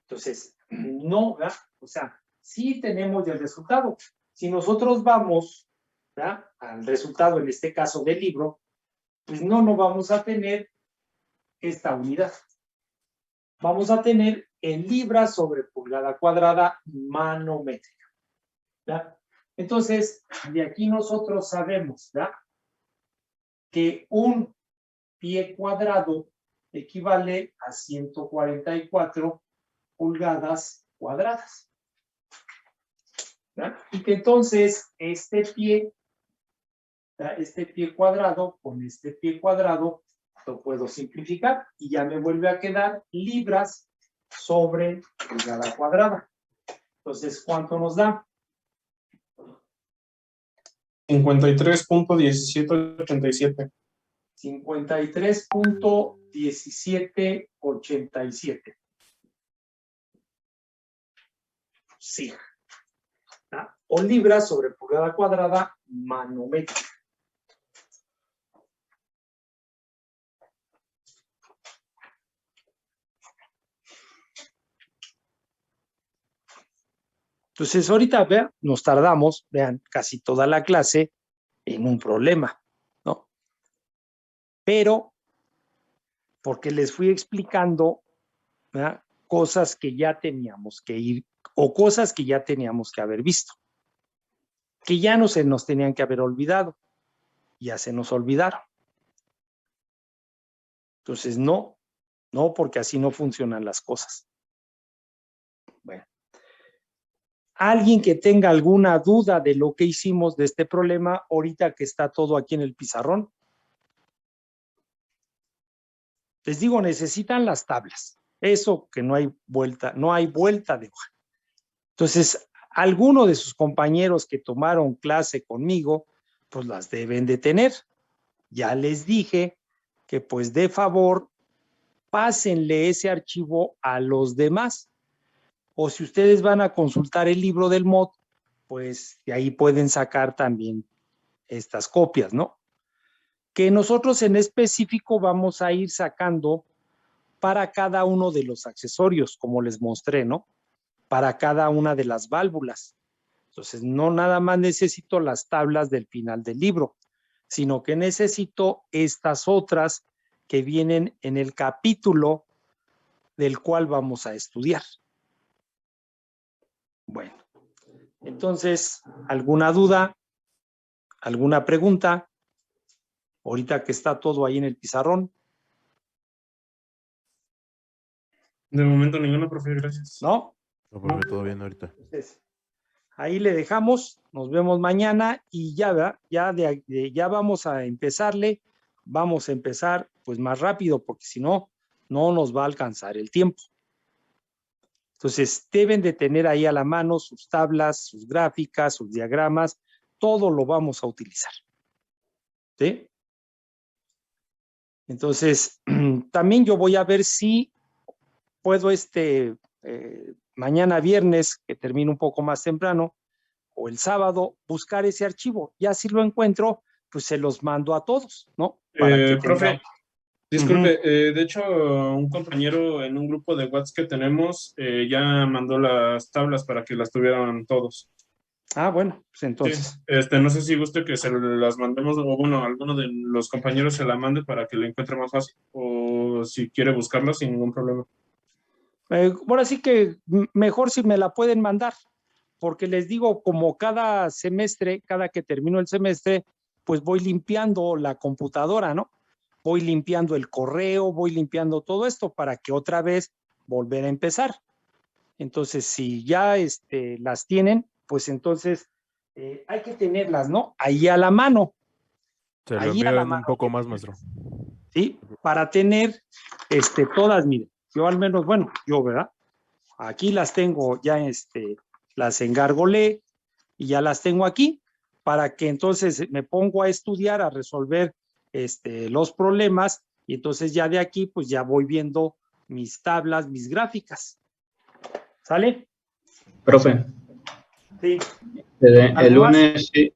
Speaker 1: Entonces, no, ¿verdad? O sea, sí tenemos el resultado. Si nosotros vamos, ¿verdad?, al resultado, en este caso del libro, pues no vamos a tener esta unidad. Vamos a tener en libras sobre pulgada cuadrada manométrica, ¿verdad? Entonces, de aquí nosotros sabemos, ¿verdad?, que un pie cuadrado equivale a 144 pulgadas cuadradas, ¿verdad? Y que entonces este pie cuadrado con este pie cuadrado lo puedo simplificar y ya me vuelve a quedar libras sobre pulgada cuadrada. Entonces, ¿cuánto nos da?
Speaker 3: 53.1787.
Speaker 1: 53.1787. Sí. ¿Ah? O libras sobre pulgada cuadrada manométrica. Entonces, ahorita, vean, nos tardamos, vean, casi toda la clase en un problema, ¿no? Pero, porque les fui explicando, ¿verdad?, cosas que ya teníamos que ir, o cosas que ya teníamos que haber visto, que ya no se nos tenían que haber olvidado, ya se nos olvidaron. Entonces, no, porque así no funcionan las cosas. Bueno. Alguien que tenga alguna duda de lo que hicimos de este problema, ahorita que está todo aquí en el pizarrón. Les digo, necesitan las tablas. Eso que no hay vuelta de hoja. Entonces, alguno de sus compañeros que tomaron clase conmigo, pues las deben de tener. Ya les dije que pues de favor, pásenle ese archivo a los demás. O si ustedes van a consultar el libro del MOD, pues de ahí pueden sacar también estas copias, ¿no? Que nosotros en específico vamos a ir sacando para cada uno de los accesorios, como les mostré, ¿no? Para cada una de las válvulas. Entonces, no nada más necesito las tablas del final del libro, sino que necesito estas otras que vienen en el capítulo del cual vamos a estudiar. Bueno, entonces, ¿alguna duda? ¿Alguna pregunta? Ahorita que está todo ahí en el pizarrón.
Speaker 3: De momento ninguna, profe, gracias.
Speaker 1: ¿No?
Speaker 2: No, profe, todo bien ahorita.
Speaker 1: Entonces, ahí le dejamos, nos vemos mañana y ya, ¿verdad? Ya vamos a empezarle, vamos a empezar pues más rápido porque si no, no nos va a alcanzar el tiempo. Entonces, deben de tener ahí a la mano sus tablas, sus gráficas, sus diagramas, todo lo vamos a utilizar. ¿Sí? Entonces, también yo voy a ver si puedo mañana viernes, que termino un poco más temprano, o el sábado, buscar ese archivo. Ya si lo encuentro, pues se los mando a todos, ¿no? Para que
Speaker 3: Profe,
Speaker 1: tengan...
Speaker 3: disculpe, de hecho, un compañero en un grupo de WhatsApp que tenemos ya mandó las tablas para que las tuvieran todos.
Speaker 1: Ah, bueno, pues
Speaker 3: Sí,
Speaker 1: entonces.
Speaker 3: no sé si guste que se las mandemos, o bueno, alguno de los compañeros se la mande para que lo encuentre más fácil, o si quiere buscarla sin ningún problema.
Speaker 1: Ahora sí que mejor si me la pueden mandar, porque les digo, como cada semestre, cada que termino el semestre, pues voy limpiando la computadora, ¿no? Voy limpiando el correo, voy limpiando todo esto para que otra vez volver a empezar. Entonces, si ya las tienen, pues entonces hay que tenerlas, ¿no? Ahí a la mano.
Speaker 2: Se lo
Speaker 1: Ahí a
Speaker 2: envío
Speaker 1: la
Speaker 2: en un
Speaker 1: mano.
Speaker 2: poco más, maestro.
Speaker 1: ¿Sí? Para tener todas, miren, yo al menos, bueno, yo, ¿verdad? Aquí las tengo ya, las engargolé y ya las tengo aquí para que entonces me pongo a estudiar, a resolver los problemas y entonces ya de aquí pues ya voy viendo mis tablas, mis gráficas. ¿Sale?
Speaker 5: Profe,
Speaker 1: Sí.
Speaker 5: el
Speaker 1: ¿Algo más?
Speaker 5: lunes, sí,